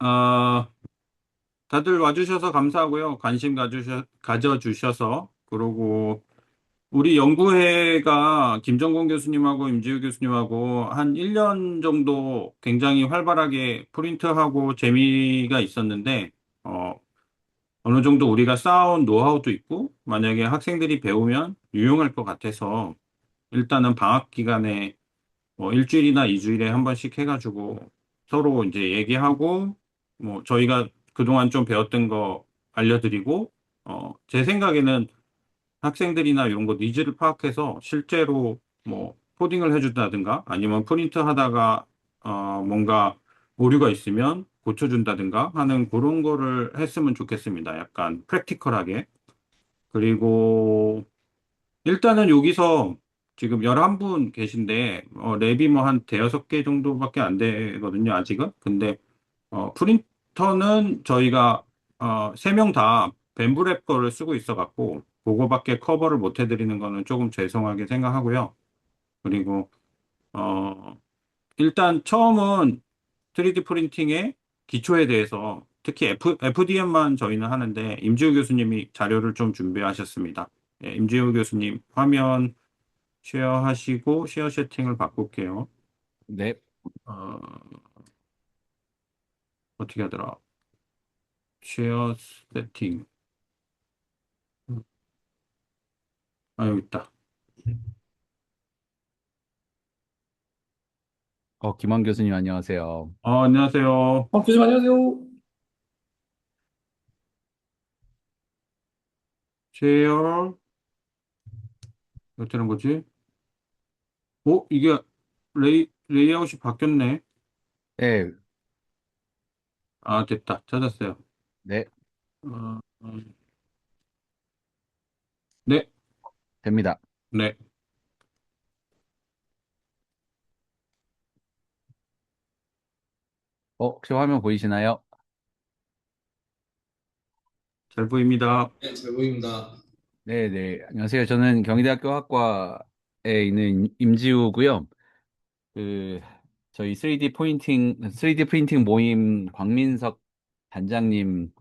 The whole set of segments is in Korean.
어, 다들 와주셔서 감사하고요. 가져주셔서. 그러고, 우리 연구회가 김정곤 교수님하고 임지우 교수님하고 한 1년 정도 굉장히 활발하게 프린트하고 재미가 있었는데, 어, 어느 정도 우리가 쌓아온 노하우도 있고, 만약에 학생들이 배우면 유용할 것 같아서, 일단은 방학 기간에 뭐 일주일이나 이주일에 한 번씩 해가지고 서로 이제 얘기하고 뭐 저희가 그동안 좀 배웠던 거 알려드리고 제 생각에는 학생들이나 이런 거 니즈를 파악해서 실제로 뭐 코딩을 해준다든가 아니면 프린트 하다가 뭔가 오류가 있으면 고쳐준다든가 하는 그런 거를 했으면 좋겠습니다. 약간 프랙티컬하게. 그리고 일단은 여기서 지금 11분 계신데, 랩이 뭐 한 대여섯 개 정도밖에 안 되거든요, 아직은. 근데, 프린터는 저희가, 3명 다 벤브랩 거를 쓰고 있어갖고, 그거밖에 커버를 못 해드리는 거는 조금 죄송하게 생각하고요. 그리고, 어, 일단 처음은 3D 프린팅의 기초에 대해서, 특히 FDM만 저희는 하는데, 임지우 교수님이 자료를 좀 준비하셨습니다. 예, 임지우 교수님 화면 쉐어하시고 쉐어 세팅을 바꿀게요. 네. 어, 어떻게 하더라? 쉐어 세팅. 아, 여기 있다. 김원 교수님 안녕하세요. 안녕하세요. 교수님 안녕하세요. 쉐어, 어떻게 하는 거지? 이게 레이아웃이 바뀌었네. 네, 아, 됐다. 찾았어요. 네, 어, 네, 됩니다. 네. 혹시 화면 보이시나요? 잘 보입니다. 네, 잘 보입니다. 네, 네. 안녕하세요. 저는 경희대학교 학과에 있는 임지우고요. 그 저희 3D 프린팅 모임 광민석 단장님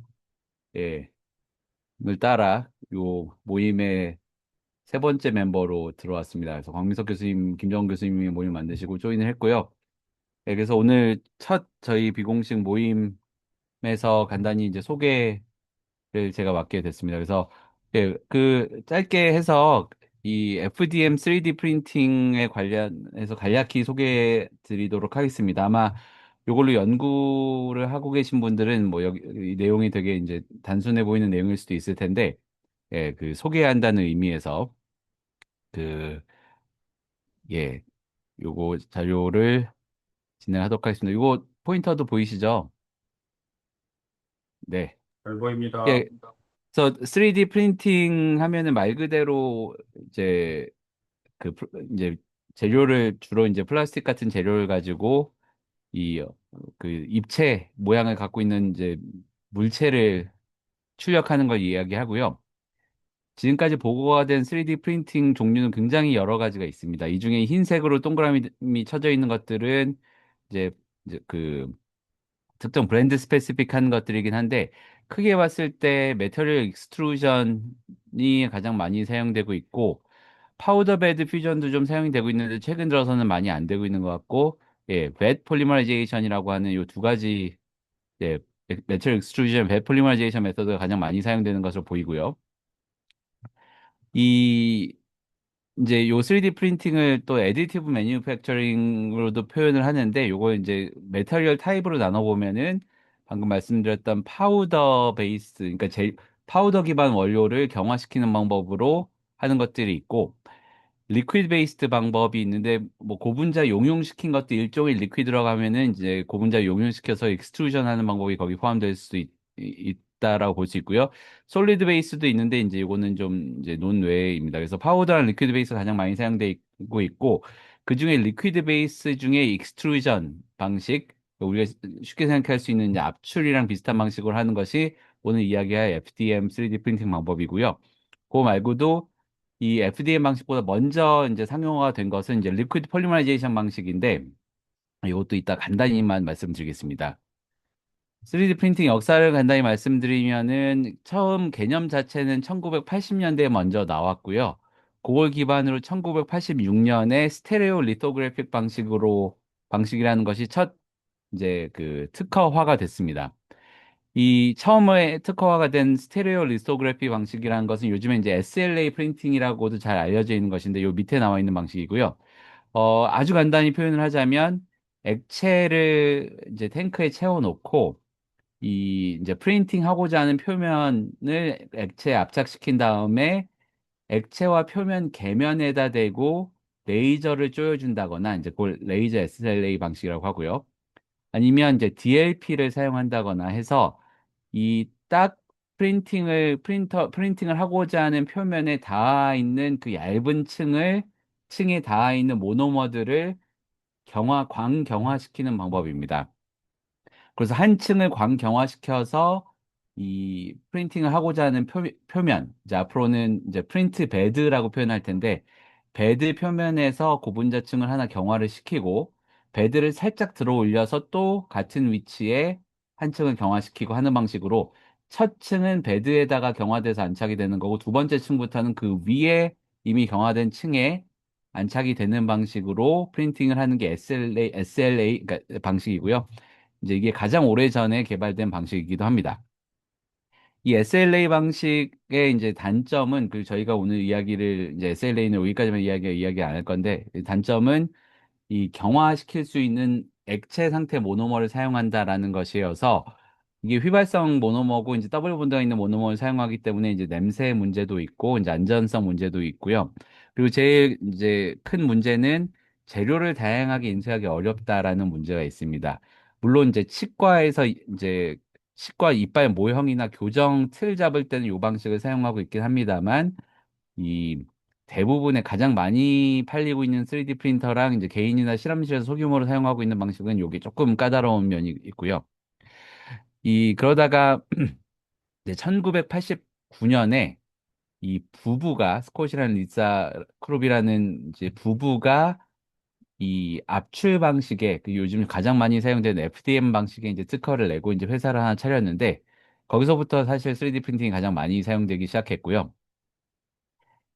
을 따라 요 모임의 세 번째 멤버로 들어왔습니다. 그래서 광민석 교수님, 김정은 교수님이 모임 만드시고 조인을 했고요. 네, 그래서 오늘 첫 저희 비공식 모임에서 간단히 이제 소개를 제가 맡게 됐습니다. 그래서 예, 그 짧게 해서 이 FDM 3D 프린팅에 관련해서 간략히 소개해 드리도록 하겠습니다. 아마 이걸로 연구를 하고 계신 분들은 뭐 여기 이 내용이 되게 이제 단순해 보이는 내용일 수도 있을 텐데 예, 그 소개한다는 의미에서 그 예, 요거 자료를 진행하도록 하겠습니다. 요거 포인터도 보이시죠? 네. 잘 보입니다. 예, 그래서 3D 프린팅 하면은 말 그대로 이제 이제 재료를 주로 이제 플라스틱 같은 재료를 가지고 이 그 입체 모양을 갖고 있는 이제 물체를 출력하는 걸 이야기하고요. 지금까지 보고가 된 3D 프린팅 종류는 굉장히 여러 가지가 있습니다. 이 중에 흰색으로 동그라미 쳐져 있는 것들은 이제 그 특정 브랜드 스페시픽한 것들이긴 한데 크게 봤을 때 메터리얼 익스트루전이 가장 많이 사용되고 있고 파우더 베드 퓨전도 좀 사용이 되고 있는데 최근 들어서는 많이 안 되고 있는 것 같고 예, 벳 폴리머라이제이션이라고 하는 요 두 가지 예, 메터리얼 익스트루전, 벳 폴리머라이제이션 메서드가 가장 많이 사용되는 것으로 보이고요. 이 이제 요 3D 프린팅을 또 애디티브 매뉴팩처링으로도 표현을 하는데 요거 이제 메터리얼 타입으로 나눠 보면은 방금 말씀드렸던 파우더 베이스 그러니까 파우더 기반 원료를 경화시키는 방법으로 하는 것들이 있고 리퀴드 베이스드 방법이 있는데 뭐 고분자 용융시킨 것도 일종의 리퀴드라고 하면은 이제 고분자 용융시켜서 익스트루전 하는 방법이 거기 포함될 수 있다라고 볼 수 있고요. 솔리드 베이스도 있는데 이제 이거는 좀 이제 논외입니다. 그래서 파우더랑 리퀴드 베이스가 가장 많이 사용되고 있고 그중에 리퀴드 베이스 중에 익스트루전 방식 우리가 쉽게 생각할 수 있는 이제 압출이랑 비슷한 방식으로 하는 것이 오늘 이야기할 FDM 3D 프린팅 방법이고요. 그거 말고도 이 FDM 방식보다 먼저 이제 상용화가 된 것은 이제 리퀴드 폴리머라이제이션 방식인데 이것도 이따 간단히만 말씀드리겠습니다. 3D 프린팅 역사를 간단히 말씀드리면은 처음 개념 자체는 1980년대에 먼저 나왔고요. 그걸 기반으로 1986년에 스테레오 리토그래픽 방식이라는 것이 첫 이제 그 특허화가 됐습니다. 이 처음에 특허화가 된 스테레오 리토그래피 방식이라는 것은 요즘에 이제 SLA 프린팅이라고도 잘 알려져 있는 것인데 요 밑에 나와 있는 방식이고요. 아주 간단히 표현을 하자면 액체를 이제 탱크에 채워놓고 이 이제 프린팅 하고자 하는 표면을 액체에 압착시킨 다음에 액체와 표면 계면에다 대고 레이저를 조여준다거나 이제 그걸 레이저 SLA 방식이라고 하고요. 아니면 이제 DLP를 사용한다거나 해서 이 딱 프린팅을 하고자 하는 표면에 닿아 있는 그 얇은 층에 닿아 있는 모노머들을 광경화시키는 방법입니다. 그래서 한 층을 광경화시켜서 이 프린팅을 하고자 하는 표면, 이제 앞으로는 이제 프린트 베드라고 표현할 텐데, 베드 표면에서 고분자층을 하나 경화를 시키고, 베드를 살짝 들어 올려서 또 같은 위치에 한 층을 경화시키고 하는 방식으로, 첫 층은 베드에다가 경화돼서 안착이 되는 거고, 두 번째 층부터는 그 위에 이미 경화된 층에 안착이 되는 방식으로 프린팅을 하는 게 SLA 그러니까 방식이고요. 이제 이게 가장 오래전에 개발된 방식이기도 합니다. 이 SLA 방식의 이제 단점은 그 저희가 오늘 이야기를 이제 SLA는 여기까지만 이야기 안 할 건데 이 단점은 이 경화시킬 수 있는 액체 상태 모노머를 사용한다라는 것이어서 이게 휘발성 모노머고 이제 더블 본드가 있는 모노머를 사용하기 때문에 이제 냄새 문제도 있고 이제 안전성 문제도 있고요. 그리고 제일 이제 큰 문제는 재료를 다양하게 인쇄하기 어렵다라는 문제가 있습니다. 물론 이제 치과 이빨 모형이나 교정 틀 잡을 때는 이 방식을 사용하고 있긴 합니다만 이 대부분의 가장 많이 팔리고 있는 3D 프린터랑 이제 개인이나 실험실에서 소규모로 사용하고 있는 방식은 이게 조금 까다로운 면이 있고요. 그러다가 이제 1989년에 이 부부가 스콧이라는 리사 크롭이라는 이제 부부가 이 압출 방식의 그 요즘 가장 많이 사용되는 FDM 방식의 이제 특허를 내고 이제 회사를 하나 차렸는데 거기서부터 사실 3D 프린팅이 가장 많이 사용되기 시작했고요.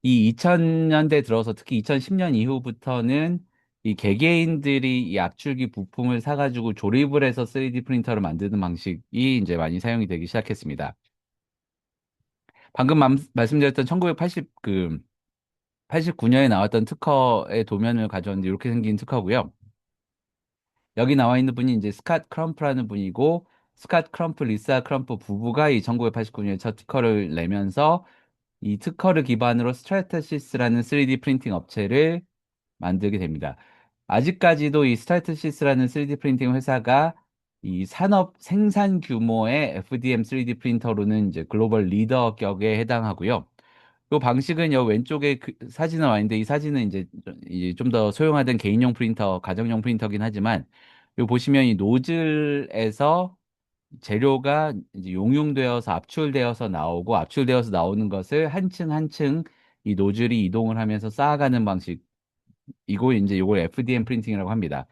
이 2000년대 들어서 특히 2010년 이후부터는 이 개개인들이 이 압출기 부품을 사가지고 조립을 해서 3D 프린터를 만드는 방식이 이제 많이 사용이 되기 시작했습니다. 방금 말씀드렸던 89년에 나왔던 특허의 도면을 가져왔는데 이렇게 생긴 특허고요. 여기 나와 있는 분이 이제 스캇 크럼프라는 분이고 스캇 크럼프, 리사 크럼프 부부가 이 1989년에 첫 특허를 내면서 이 특허를 기반으로 스트라타시스라는 3D 프린팅 업체를 만들게 됩니다. 아직까지도 이 스트라타시스라는 3D 프린팅 회사가 이 산업 생산 규모의 FDM 3D 프린터로는 이제 글로벌 리더 격에 해당하고요. 이 방식은 여 왼쪽에 사진은 와 있는데 이 사진은 이제 좀 더 소형화된 개인용 프린터, 가정용 프린터긴 하지만 요 보시면 이 노즐에서 재료가 이제 용융되어서 압출되어서 나오고 압출되어서 나오는 것을 한 층 한 층 이 노즐이 이동을 하면서 쌓아가는 방식 이거 이제 이걸 FDM 프린팅이라고 합니다.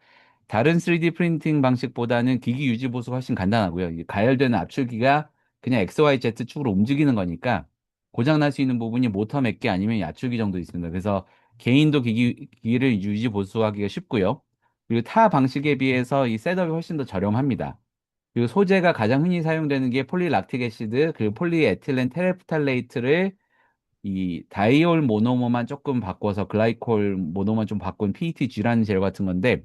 다른 3D 프린팅 방식보다는 기기 유지 보수가 훨씬 간단하고요. 이 가열되는 압출기가 그냥 XYZ 축으로 움직이는 거니까 고장 날 수 있는 부분이 모터 몇 개 아니면 이 압출기 정도 있습니다. 그래서 개인도 기기를 유지 보수하기가 쉽고요. 그리고 타 방식에 비해서 이 셋업이 훨씬 더 저렴합니다. 그리고 소재가 가장 흔히 사용되는 게 폴리락틱 애시드, 그리고 폴리에틸렌 테레프탈레이트를 이 다이올 모노머만 조금 바꿔서 글라이콜 모노만 좀 바꾼 PETG라는 재료 같은 건데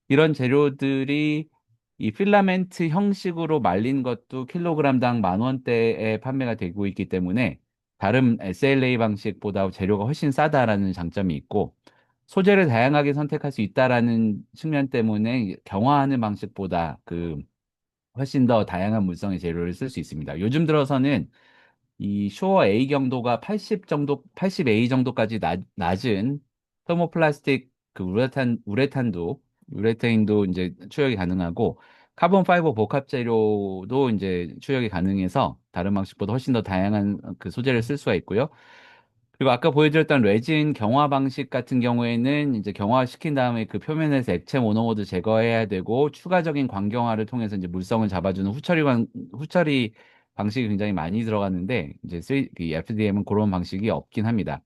이런 재료들이 이 필라멘트 형식으로 말린 것도 킬로그램당 10,000원대에 판매가 되고 있기 때문에 다른 SLA 방식보다 재료가 훨씬 싸다라는 장점이 있고 소재를 다양하게 선택할 수 있다라는 측면 때문에 경화하는 방식보다 훨씬 더 다양한 물성의 재료를 쓸 수 있습니다. 요즘 들어서는 이 쇼어 A 경도가 80A 정도까지 낮은 테르모플라스틱 그 우레탄도 이제 추역이 가능하고 카본 파이버 복합 재료도 이제 추역이 가능해서 다른 방식보다 훨씬 더 다양한 그 소재를 쓸 수가 있고요. 그리고 아까 보여드렸던 레진 경화 방식 같은 경우에는 이제 경화시킨 다음에 그 표면에서 액체 모노모드 제거해야 되고 추가적인 광경화를 통해서 이제 물성을 잡아주는 후처리 방식이 굉장히 많이 들어갔는데 이제 FDM은 그런 방식이 없긴 합니다.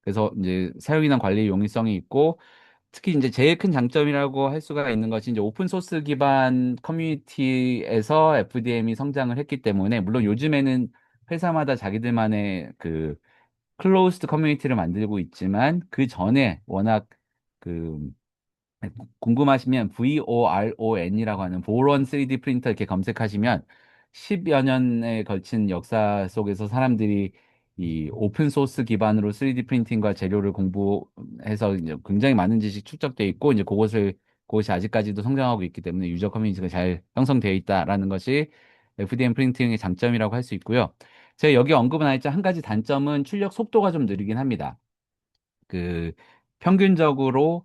그래서 이제 사용이나 관리 용이성이 있고 특히 이제 제일 큰 장점이라고 할 수가 있는 것이 이제 오픈 소스 기반 커뮤니티에서 FDM이 성장을 했기 때문에 물론 요즘에는 회사마다 자기들만의 그 클로우스드 커뮤니티를 만들고 있지만 그 전에 워낙 그 궁금하시면 VORON이라고 하는 보론 3D 프린터 이렇게 검색하시면 10여 년에 걸친 역사 속에서 사람들이 이 오픈 소스 기반으로 3D 프린팅과 재료를 공부해서 이제 굉장히 많은 지식이 축적돼 있고 이제 그것이 아직까지도 성장하고 있기 때문에 유저 커뮤니티가 잘 형성되어 있다라는 것이 FDM 프린팅의 장점이라고 할 수 있고요. 제가 여기 언급은 안 했지만 한 가지 단점은 출력 속도가 좀 느리긴 합니다. 그 평균적으로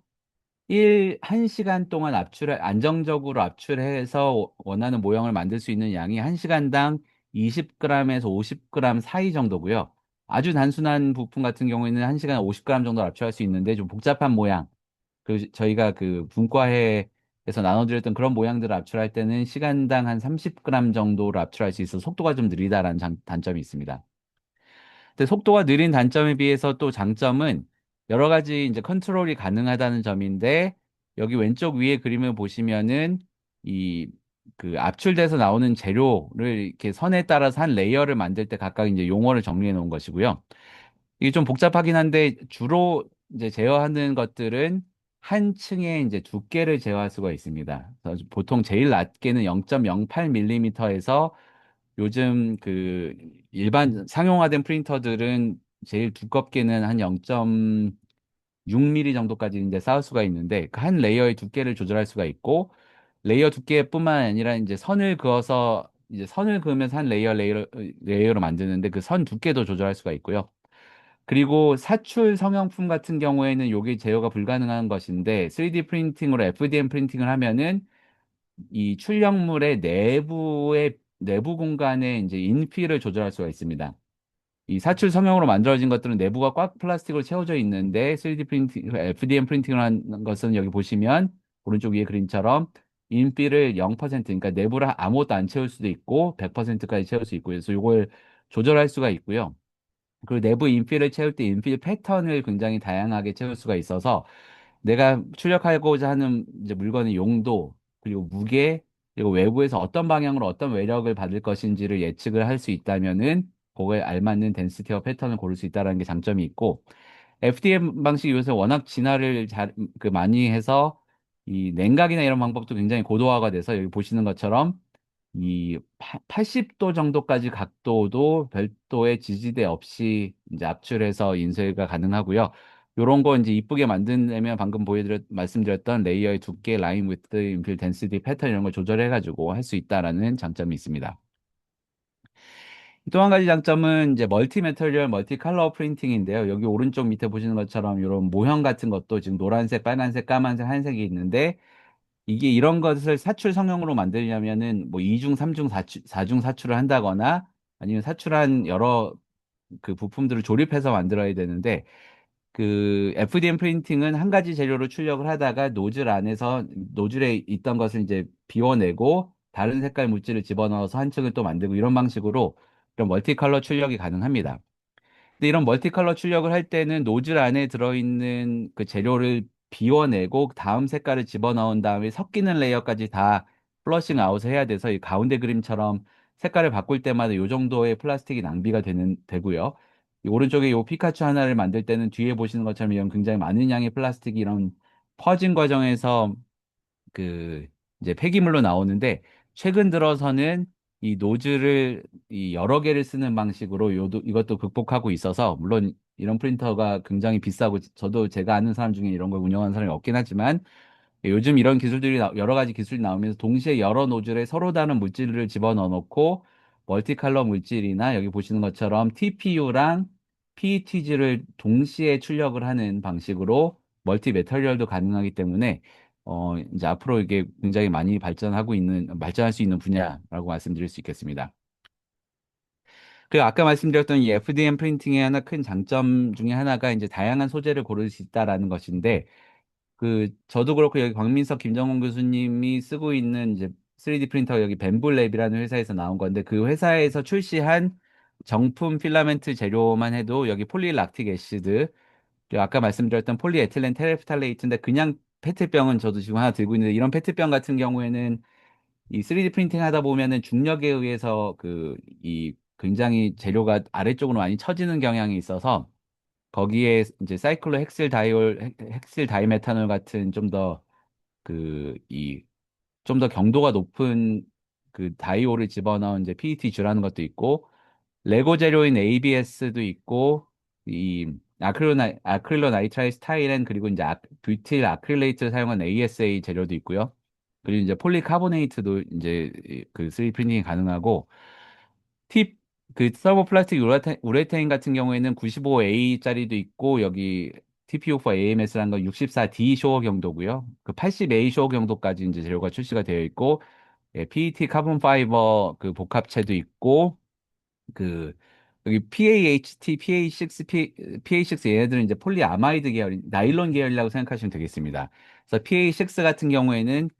1시간 동안 안정적으로 압출해서 원하는 모형을 만들 수 있는 양이 1시간당 20g에서 50g 사이 정도고요. 아주 단순한 부품 같은 경우에는 1시간에 50g 정도 압출할 수 있는데 좀 복잡한 모양, 저희가 그 분과회에서 나눠드렸던 그런 모양들을 압출할 때는 시간당 한 30g 정도로 압출할 수 있어서 속도가 좀 느리다라는 단점이 있습니다. 근데 속도가 느린 단점에 비해서 또 장점은 여러 가지 이제 컨트롤이 가능하다는 점인데 여기 왼쪽 위에 그림을 보시면은 이 그 압출돼서 나오는 재료를 이렇게 선에 따라서 한 레이어를 만들 때 각각 이제 용어를 정리해 놓은 것이고요. 이게 좀 복잡하긴 한데 주로 이제 제어하는 것들은 한 층의 이제 두께를 제어할 수가 있습니다. 그래서 보통 제일 낮게는 0.08mm에서 요즘 그 일반 상용화된 프린터들은 제일 두껍게는 한 0.6mm 정도까지 이제 쌓을 수가 있는데 그 한 레이어의 두께를 조절할 수가 있고 레이어 두께뿐만 아니라 이제 선을 그어서 이제 선을 그으면서 한 레이어로 만드는데 그 선 두께도 조절할 수가 있고요. 그리고 사출 성형품 같은 경우에는 요게 제어가 불가능한 것인데 3D 프린팅으로 FDM 프린팅을 하면은 이 출력물의 내부 공간에 이제 인피를 조절할 수가 있습니다. 이 사출 성형으로 만들어진 것들은 내부가 꽉 플라스틱으로 채워져 있는데 3D 프린팅, FDM 프린팅을 한 것은 여기 보시면 오른쪽 위에 그림처럼 인피를 0%, 그러니까 내부를 아무것도 안 채울 수도 있고 100%까지 채울 수 있고 그래서 이걸 조절할 수가 있고요. 그리고 내부 인필을 채울 때 인필 패턴을 굉장히 다양하게 채울 수가 있어서 내가 출력하고자 하는 이제 물건의 용도, 그리고 무게, 그리고 외부에서 어떤 방향으로 어떤 외력을 받을 것인지를 예측을 할 수 있다면은 그거에 알맞는 덴시티와 패턴을 고를 수 있다는 게 장점이 있고 FDM 방식이 요새 워낙 진화를 많이 해서 이 냉각이나 이런 방법도 굉장히 고도화가 돼서 여기 보시는 것처럼 이 80도 정도까지 각도도 별도의 지지대 없이 이제 압출해서 인쇄가 가능하고요. 요런 거 이제 이쁘게 만들려면 방금 말씀드렸던 레이어의 두께, 라인 위드, 인필 덴시티, 패턴 이런 걸 조절해가지고 할 수 있다라는 장점이 있습니다. 또 한 가지 장점은 이제 멀티 매터리얼, 멀티 컬러 프린팅인데요. 여기 오른쪽 밑에 보시는 것처럼 이런 모형 같은 것도 지금 노란색, 빨간색, 까만색, 하얀색이 있는데 이게 이런 것을 사출 성형으로 만들려면은 뭐 2중, 3중, 4중 사출을 한다거나 아니면 사출한 여러 그 부품들을 조립해서 만들어야 되는데 그 FDM 프린팅은 한 가지 재료로 출력을 하다가 노즐에 있던 것을 이제 비워내고 다른 색깔 물질을 집어넣어서 한 층을 또 만들고 이런 방식으로 이런 멀티 컬러 출력이 가능합니다. 근데 이런 멀티컬러 출력을 할 때는 노즐 안에 들어있는 그 재료를 비워내고 다음 색깔을 집어넣은 다음에 섞이는 레이어까지 다 플러싱 아웃을 해야 돼서 이 가운데 그림처럼 색깔을 바꿀 때마다 이 정도의 플라스틱이 되고요. 이 오른쪽에 이 피카츄 하나를 만들 때는 뒤에 보시는 것처럼 이런 굉장히 많은 양의 플라스틱이 이런 퍼진 과정에서 그 이제 폐기물로 나오는데 최근 들어서는 이 노즐을 이 여러 개를 쓰는 방식으로 이것도 극복하고 있어서 물론 이런 프린터가 굉장히 비싸고 저도 제가 아는 사람 중에 이런 걸 운영하는 사람이 없긴 하지만 요즘 이런 여러 가지 기술이 나오면서 동시에 여러 노즐에 서로 다른 물질을 집어넣어 놓고 멀티컬러 물질이나 여기 보시는 것처럼 TPU랑 PETG를 동시에 출력을 하는 방식으로 멀티 매터리얼도 가능하기 때문에 이제 앞으로 이게 굉장히 많이 발전할 수 있는 분야라고 말씀드릴 수 있겠습니다. 그 아까 말씀드렸던 이 FDM 프린팅의 하나 큰 장점 중에 하나가 이제 다양한 소재를 고를 수 있다라는 것인데, 그 저도 그렇고 여기 광민석 김정훈 교수님이 쓰고 있는 이제 3D 프린터 여기 벤블랩이라는 회사에서 나온 건데, 그 회사에서 출시한 정품 필라멘트 재료만 해도 여기 폴리락틱 애시드, 그리고 아까 말씀드렸던 폴리에틸렌 테레프탈레이트인데, 그냥 페트병은 저도 지금 하나 들고 있는데, 이런 페트병 같은 경우에는 이 3D 프린팅 하다 보면은 중력에 의해서 이 굉장히 재료가 아래쪽으로 많이 처지는 경향이 있어서, 거기에 이제 사이클로 헥실 다이올, 헥실 다이메탄올 같은 좀 더 경도가 높은 그 다이올을 집어넣은 이제 PET 주라는 것도 있고, 레고 재료인 ABS도 있고, 이 아크릴로 나이트라일 스타일엔, 그리고 이제 뷰틸 아크릴레이트를 사용한 ASA 재료도 있고요. 그리고 이제 폴리카보네이트도 이제 그 3D 프린팅이 가능하고, 팁, 그 서버플라스틱 우레테인 같은 경우에는 95A짜리도 있고, 여기 TPU4 AMS라는 건 64D 쇼어 경도고요. 그 80A 쇼어 경도까지 이제 재료가 출시가 되어 있고, 예, PET 카본 파이버 그 복합체도 있고, 그 여기 PAHT, PA6, PA6 얘네들은 이제 폴리아마이드 계열, 나일론 계열이라고 생각하시면 되겠습니다. 그래서 PA6 같은 경우에는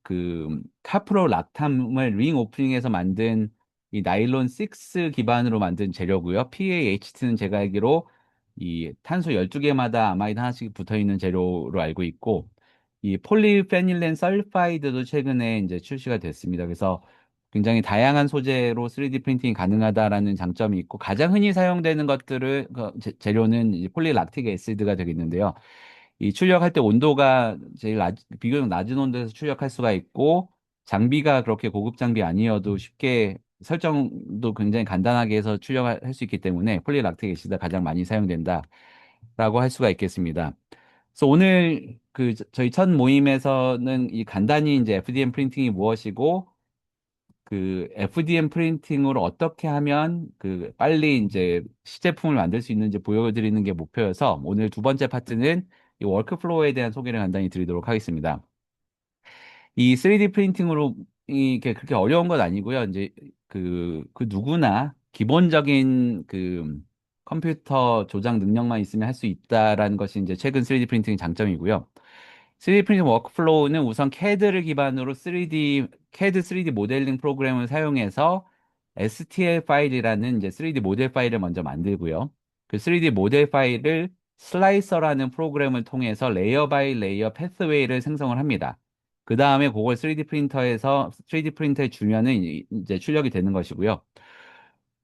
그 카프로 락탐을 링 오프닝해서 만든 이 나일론 6 기반으로 만든 재료고요. PAHT는 제가 알기로 이 탄소 12개마다 아마이드 하나씩 붙어 있는 재료로 알고 있고, 이 폴리페닐렌 설파이드도 최근에 이제 출시가 됐습니다. 그래서 굉장히 다양한 소재로 3D 프린팅이 가능하다라는 장점이 있고, 가장 흔히 사용되는 것들을 재료는 이제 폴리락틱 애시드가 되겠는데요. 이 출력할 때 온도가 비교적 낮은 온도에서 출력할 수가 있고, 장비가 그렇게 고급 장비 아니어도 쉽게 설정도 굉장히 간단하게 해서 출력할 수 있기 때문에 폴리락틱 애시드가 가장 많이 사용된다라고 할 수가 있겠습니다. 그래서 오늘 저희 첫 모임에서는 이 간단히 이제 FDM 프린팅이 무엇이고, 그 FDM 프린팅으로 어떻게 하면 그 빨리 이제 시제품을 만들 수 있는지 보여드리는 게 목표여서, 오늘 두 번째 파트는 이 워크플로우에 대한 소개를 간단히 드리도록 하겠습니다. 이 3D 프린팅으로 이게 그렇게 어려운 건 아니고요. 이제 그 누구나 기본적인 그 컴퓨터 조작 능력만 있으면 할 수 있다라는 것이 이제 최근 3D 프린팅의 장점이고요. 3D 프린팅 워크플로우는 우선 CAD를 기반으로 CAD 3D 모델링 프로그램을 사용해서 STL 파일이라는 이제 3D 모델 파일을 먼저 만들고요. 그 3D 모델 파일을 슬라이서라는 프로그램을 통해서 레이어 바이 레이어 패스웨이를 생성을 합니다. 그 다음에 그걸 3D 프린터에서 3D 프린터에 주면은 이제 출력이 되는 것이고요.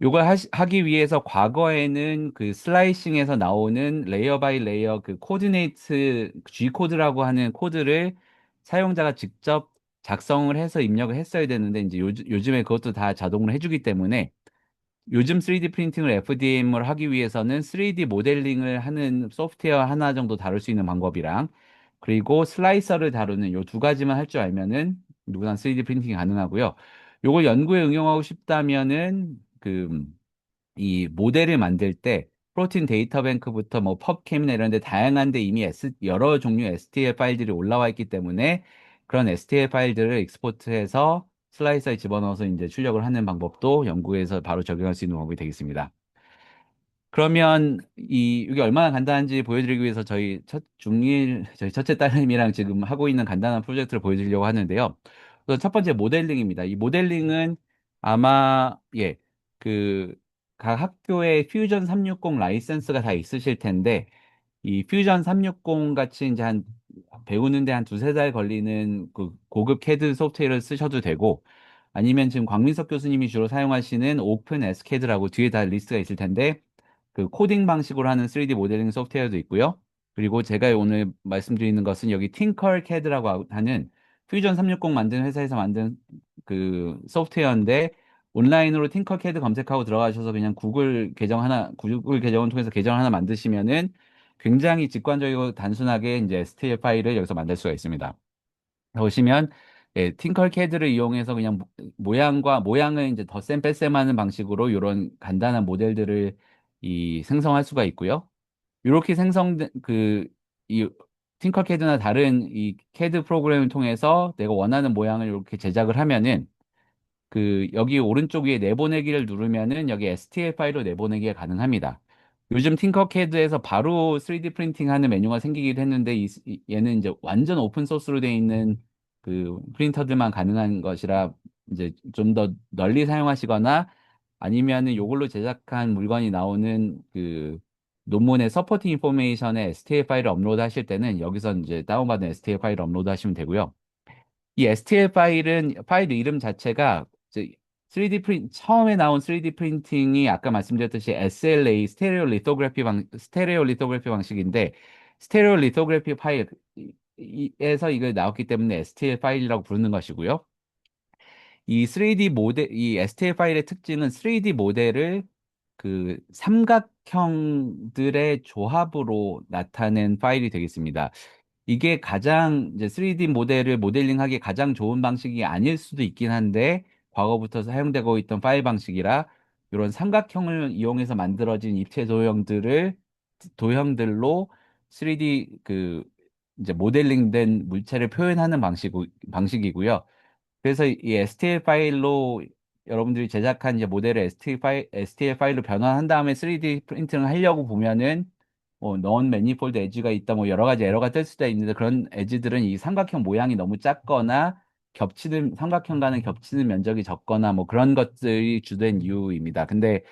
요걸 하기 위해서 과거에는 그 슬라이싱에서 나오는 레이어 바이 레이어 그 코디네이트 G 코드라고 하는 코드를 사용자가 직접 작성을 해서 입력을 했어야 되는데, 이제 요즘에 그것도 다 자동으로 해주기 때문에 요즘 3D 프린팅을 FDM을 하기 위해서는 3D 모델링을 하는 소프트웨어 하나 정도 다룰 수 있는 방법이랑, 그리고 슬라이서를 다루는 요 두 가지만 할 줄 알면은 누구나 3D 프린팅이 가능하고요. 요걸 연구에 응용하고 싶다면은 이 모델을 만들 때 프로틴 데이터 뱅크부터 뭐 펍캠이나 이런 데 다양한 데 이미 여러 종류 STL 파일들이 올라와 있기 때문에, 그런 STL 파일들을 익스포트해서 슬라이서에 집어넣어서 이제 출력을 하는 방법도 연구에서 바로 적용할 수 있는 방법이 되겠습니다. 그러면 이게 얼마나 간단한지 보여드리기 위해서 저희 첫째 딸님이랑 지금 하고 있는 간단한 프로젝트를 보여드리려고 하는데요. 우선 첫 번째 모델링입니다. 이 모델링은 아마, 예, 그, 각 학교에 퓨전 360 라이센스가 다 있으실 텐데, 이 퓨전 360 같이 이제 배우는데 한 두세 달 걸리는 그 고급 캐드 소프트웨어를 쓰셔도 되고, 아니면 지금 광민석 교수님이 주로 사용하시는 오픈 SCAD라고 뒤에 다 리스트가 있을 텐데, 그 코딩 방식으로 하는 3D 모델링 소프트웨어도 있고요. 그리고 제가 오늘 말씀드리는 것은 여기 팅컬캐드라고 하는 퓨전 360 만든 회사에서 만든 그 소프트웨어인데, 온라인으로 팅컬캐드 검색하고 들어가셔서 그냥 구글 계정을 통해서 계정 하나 만드시면은 굉장히 직관적이고 단순하게 이제 STL 파일을 여기서 만들 수가 있습니다. 보시면, 예, 팅컬캐드를 이용해서 그냥 모양을 이제 덧셈 뺄셈 하는 방식으로 이런 간단한 모델들을 생성할 수가 있고요. 이렇게 생성된 이 팅커캐드나 다른 이 캐드 프로그램을 통해서 내가 원하는 모양을 이렇게 제작을 하면은 여기 오른쪽 위에 내보내기를 누르면은 여기 STL 파일로 내보내기가 가능합니다. 요즘 팅커캐드에서 바로 3D 프린팅 하는 메뉴가 생기기도 했는데 얘는 이제 완전 오픈 소스로 되어 있는 그 프린터들만 가능한 것이라 이제 좀 더 널리 사용하시거나 아니면은 요걸로 제작한 물건이 나오는 논문의 서포팅 인포메이션에 STL 파일을 업로드 하실 때는 여기서 이제 다운받은 STL 파일을 업로드 하시면 되고요. 이 STL 파일은 파일 이름 자체가 이제 3D 처음에 나온 3D 프린팅이 아까 말씀드렸듯이 SLA 스테레오 리토그래피 방식인데 스테레오 리토그래피 파일에서 이거 나왔기 때문에 STL 파일이라고 부르는 것이고요. 이 STL 파일의 특징은 3D 모델을 삼각형들의 조합으로 나타낸 파일이 되겠습니다. 이게 가장 이제 3D 모델을 모델링하기 가장 좋은 방식이 아닐 수도 있긴 한데 과거부터 사용되고 있던 파일 방식이라 이런 삼각형을 이용해서 만들어진 입체 도형들로 3D 이제 모델링된 물체를 표현하는 방식이고요. 그래서 이 STL 파일로 여러분들이 제작한 이제 모델을 STL 파일로 변환한 다음에 3D 프린팅을 하려고 보면은 non manifold 엣지가 있다 뭐 여러 가지 에러가 뜰 수도 있는데 그런 엣지들은 이 삼각형 모양이 너무 작거나 삼각형과는 겹치는 면적이 적거나 뭐 그런 것들이 주된 이유입니다. 근데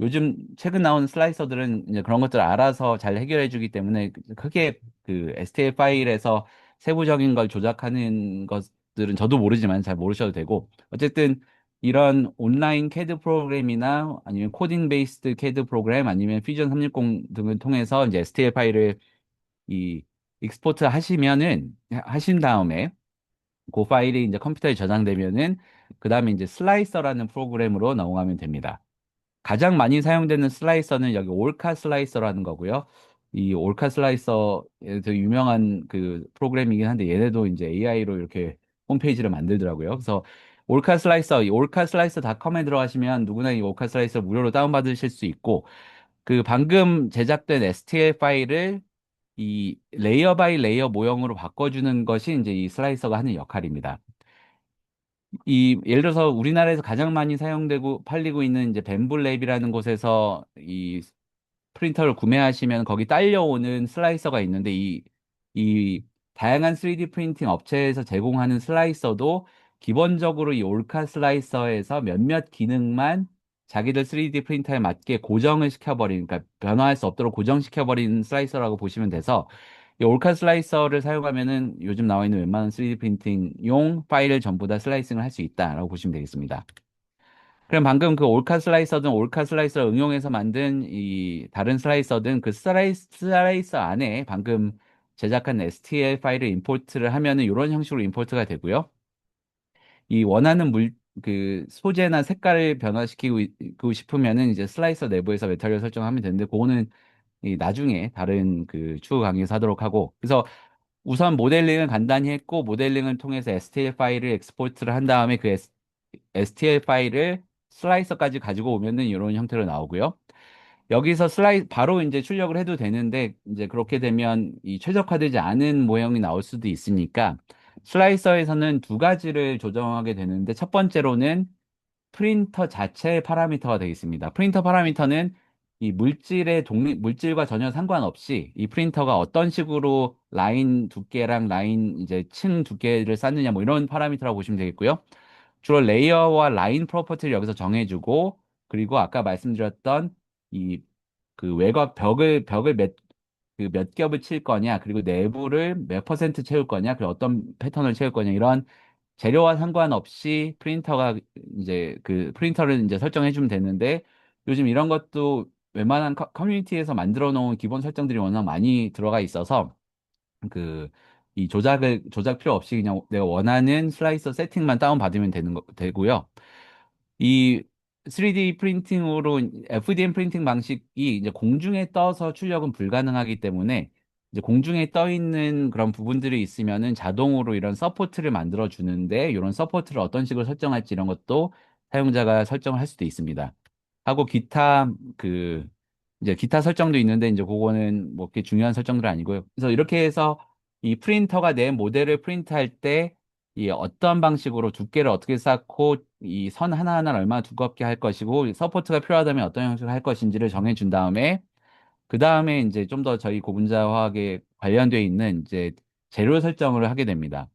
요즘 최근 나온 슬라이서들은 이제 그런 것들을 알아서 잘 해결해 주기 때문에 크게 STL 파일에서 세부적인 걸 조작하는 것들은 저도 모르지만 잘 모르셔도 되고 어쨌든 이런 온라인 CAD 프로그램이나 아니면 코딩 베이스드 CAD 프로그램 아니면 퓨전 360 등을 통해서 이제 STL 파일을 이 익스포트 하신 다음에 그 파일이 이제 컴퓨터에 저장되면은 그 다음에 이제 슬라이서라는 프로그램으로 넘어가면 됩니다. 가장 많이 사용되는 슬라이서는 여기 올카 슬라이서라는 거고요. 이 올카 슬라이서 되게 유명한 프로그램이긴 한데 얘네도 이제 AI로 이렇게 홈페이지를 만들더라고요. 그래서 이 올카슬라이서닷컴에 들어가시면 누구나 이 올카 슬라이서 무료로 다운받으실 수 있고 방금 제작된 STL 파일을 이 레이어 바이 레이어 모형으로 바꿔주는 것이 이제 이 슬라이서가 하는 역할입니다. 예를 들어서 우리나라에서 가장 많이 사용되고 팔리고 있는 이제 벤블랩이라는 곳에서 이 프린터를 구매하시면 거기 딸려오는 슬라이서가 있는데 이 다양한 3D 프린팅 업체에서 제공하는 슬라이서도 기본적으로 이 올카 슬라이서에서 몇몇 기능만 자기들 3D 프린터에 맞게 고정을 시켜버리는, 그러니까 변화할 수 없도록 고정시켜버리는 슬라이서라고 보시면 돼서 이 올카 슬라이서를 사용하면은 요즘 나와 있는 웬만한 3D 프린팅용 파일을 전부 다 슬라이싱을 할 수 있다라고 보시면 되겠습니다. 그럼 방금 그 올카 슬라이서를 응용해서 만든 이 다른 슬라이서든 슬라이서 안에 방금 제작한 STL 파일을 임포트를 하면은 이런 형식으로 임포트가 되고요. 이 원하는 소재나 색깔을 변화시키고 싶으면은 이제 슬라이서 내부에서 메탈을 설정하면 되는데 그거는 이 나중에 다른 추후 강의에서 하도록 하고 그래서 우선 모델링을 간단히 했고 모델링을 통해서 STL 파일을 엑스포트를 한 다음에 STL 파일을 슬라이서까지 가지고 오면은 이런 형태로 나오고요. 여기서 바로 이제 출력을 해도 되는데 이제 그렇게 되면 이 최적화되지 않은 모형이 나올 수도 있으니까 슬라이서에서는 두 가지를 조정하게 되는데 첫 번째로는 프린터 자체의 파라미터가 되겠습니다. 프린터 파라미터는 이 물질과 전혀 상관없이 이 프린터가 어떤 식으로 라인 두께랑 라인 이제 층 두께를 쌓느냐 뭐 이런 파라미터라고 보시면 되겠고요. 주로 레이어와 라인 프로퍼티를 여기서 정해주고 그리고 아까 말씀드렸던 이 외곽 벽을 몇 겹을 칠 거냐 그리고 내부를 몇 퍼센트 채울 거냐 그리고 어떤 패턴을 채울 거냐 이런 재료와 상관없이 프린터를 이제 설정해 주면 되는데 요즘 이런 것도 웬만한 커뮤니티에서 만들어 놓은 기본 설정들이 워낙 많이 들어가 있어서 그 이 조작 필요 없이 그냥 내가 원하는 슬라이서 세팅만 다운받으면 되고요. 이 3D 프린팅으로 FDM 프린팅 방식이 이제 공중에 떠서 출력은 불가능하기 때문에 이제 공중에 떠 있는 그런 부분들이 있으면은 자동으로 이런 서포트를 만들어 주는데 이런 서포트를 어떤 식으로 설정할지 이런 것도 사용자가 설정을 할 수도 있습니다. 하고 이제 기타 설정도 있는데 이제 그거는 뭐 그렇게 중요한 설정들은 아니고요. 그래서 이렇게 해서 이 프린터가 내 모델을 프린트할 때 이 어떤 방식으로 두께를 어떻게 쌓고 이 선 하나하나를 얼마나 두껍게 할 것이고 서포트가 필요하다면 어떤 형식으로 할 것인지를 정해준 다음에 그 다음에 이제 좀 더 저희 고분자 화학에 관련돼 있는 이제 재료 설정을 하게 됩니다.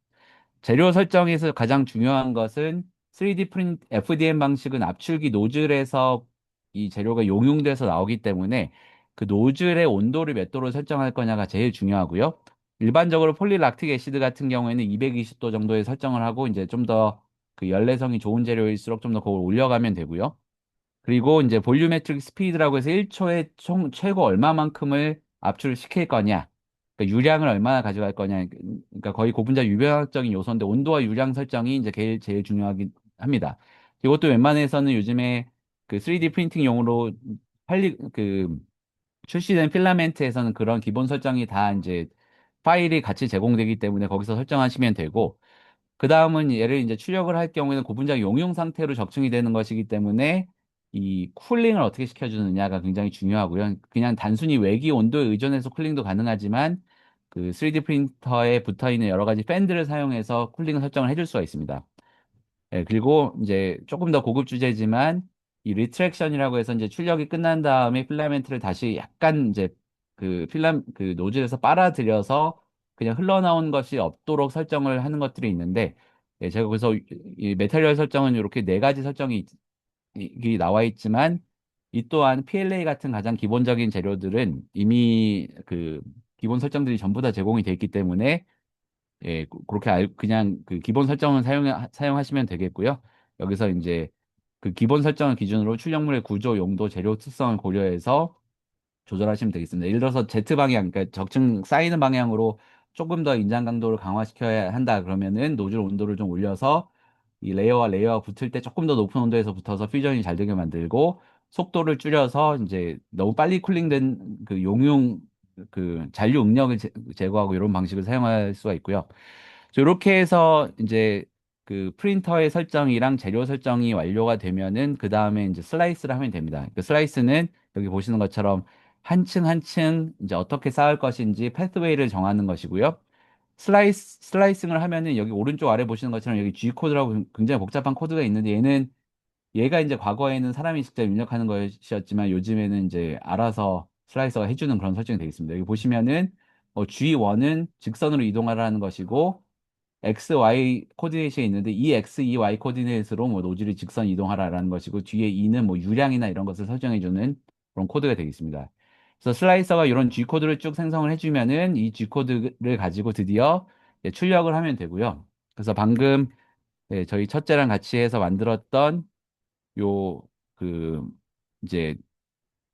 재료 설정에서 가장 중요한 것은 3D 프린트, FDM 방식은 압출기 노즐에서 이 재료가 용융돼서 나오기 때문에 그 노즐의 온도를 몇 도로 설정할 거냐가 제일 중요하고요. 일반적으로 폴리락틱 애시드 같은 경우에는 220도 정도에 설정을 하고 이제 좀 더 그 연래성이 좋은 재료일수록 좀 더 그걸 올려가면 되고요. 그리고 이제 볼류메트릭 스피드라고 해서 1초에 총 최고 얼마만큼을 압출시킬 거냐. 그러니까 유량을 얼마나 가져갈 거냐. 그러니까 거의 고분자 유별적인 요소인데 온도와 유량 설정이 이제 제일 중요하긴 합니다. 이것도 웬만해서는 요즘에 그 3D 프린팅용으로 출시된 필라멘트에서는 그런 기본 설정이 다 이제 파일이 같이 제공되기 때문에 거기서 설정하시면 되고 그 다음은 얘를 이제 출력을 할 경우에는 고분자 용융 상태로 적층이 되는 것이기 때문에 이 쿨링을 어떻게 시켜주느냐가 굉장히 중요하고요. 그냥 단순히 외기 온도에 의존해서 쿨링도 가능하지만 그 3D 프린터에 붙어 있는 여러 가지 팬들을 사용해서 쿨링 설정을 해줄 수가 있습니다. 예, 그리고 이제 조금 더 고급 주제지만 이 리트랙션이라고 해서 이제 출력이 끝난 다음에 필라멘트를 다시 약간 이제 그 노즐에서 빨아들여서 그냥 흘러나온 것이 없도록 설정을 하는 것들이 있는데 예, 제가 그래서 이 메탈리얼 설정은 이렇게 네 가지 설정이 나와 있지만 이 또한 PLA 같은 가장 기본적인 재료들은 이미 그 기본 설정들이 전부 다 제공이 돼 있기 때문에 예, 그렇게 그냥 그 기본 설정을 사용하시면 되겠고요. 여기서 이제 그 기본 설정을 기준으로 출력물의 구조, 용도, 재료 특성을 고려해서 조절하시면 되겠습니다. 예를 들어서 Z 방향, 그러니까 적층 쌓이는 방향으로 조금 더 인장 강도를 강화시켜야 한다 그러면은 노즐 온도를 좀 올려서 이 레이어와 레이어가 붙을 때 조금 더 높은 온도에서 붙어서 퓨전이 잘 되게 만들고 속도를 줄여서 이제 너무 빨리 쿨링된 그 용융 그 잔류 응력을 제거하고 이런 방식을 사용할 수가 있고요. 이렇게 해서 이제 그 프린터의 설정이랑 재료 설정이 완료가 되면은 그 다음에 이제 슬라이스를 하면 됩니다. 그 슬라이스는 여기 보시는 것처럼 한 층 한 층 이제 어떻게 쌓을 것인지 패스웨이를 정하는 것이고요. 슬라이싱을 하면은 여기 오른쪽 아래 보시는 것처럼 여기 G 코드라고 굉장히 복잡한 코드가 있는데 얘가 이제 과거에는 사람이 직접 입력하는 것이었지만 요즘에는 이제 알아서 슬라이서가 해주는 그런 설정이 되어 있습니다. 여기 보시면은 G1은 직선으로 이동하라는 것이고 X, Y 코디네이션이 있는데 이 X, 이 Y 코디네이트로 뭐 노즐이 직선 이동하라라는 것이고 뒤에 E는 뭐 유량이나 이런 것을 설정해주는 그런 코드가 되겠습니다. 그래서 슬라이서가 이런 G 코드를 쭉 생성을 해주면은 이 G 코드를 가지고 드디어 출력을 하면 되고요. 그래서 방금 저희 첫째랑 같이 해서 만들었던 요 그 이제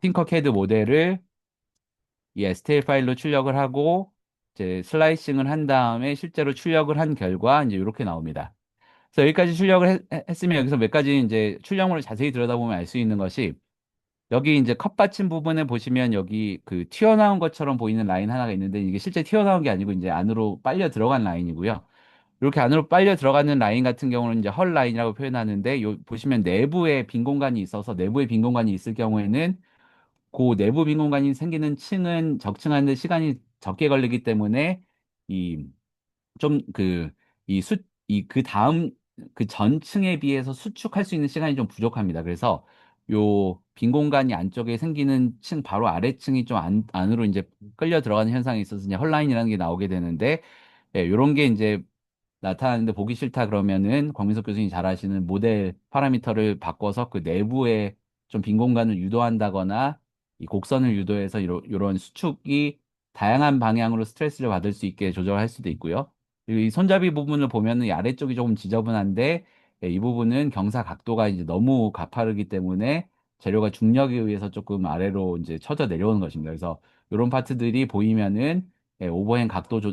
팅커캐드 모델을 이 STL 파일로 출력을 하고 이제 슬라이싱을 한 다음에 실제로 출력을 한 결과 이제 이렇게 나옵니다. 그래서 여기까지 출력을 했으면 여기서 몇 가지 이제 출력물을 자세히 들여다보면 알 수 있는 것이 여기 이제 컵 받침 부분에 보시면 여기 그 튀어나온 것처럼 보이는 라인 하나가 있는데 이게 실제 튀어나온 게 아니고 이제 안으로 빨려 들어간 라인이고요. 이렇게 안으로 빨려 들어가는 라인 같은 경우는 이제 헐 라인이라고 표현하는데 요 보시면 내부에 빈 공간이 있어서 내부에 빈 공간이 있을 경우에는 그 내부 빈 공간이 생기는 층은 적층하는데 시간이 적게 걸리기 때문에 이 좀 그 다음 그 전층에 비해서 수축할 수 있는 시간이 좀 부족합니다. 그래서 요 빈 공간이 안쪽에 생기는 층 바로 아래층이 좀 안으로 이제 끌려 들어가는 현상이 있어서 이제 헐라인이라는 게 나오게 되는데 예, 요런 게 이제 나타나는데 보기 싫다 그러면은 광민석 교수님이 잘 아시는 모델 파라미터를 바꿔서 그 내부에 좀 빈 공간을 유도한다거나 이 곡선을 유도해서 이런 수축이 다양한 방향으로 스트레스를 받을 수 있게 조절할 수도 있고요. 그리고 이 손잡이 부분을 보면은 이 아래쪽이 조금 지저분한데 예, 이 부분은 경사 각도가 이제 너무 가파르기 때문에 재료가 중력에 의해서 조금 아래로 이제 쳐져 내려오는 것입니다. 그래서 이런 파트들이 보이면은 오버행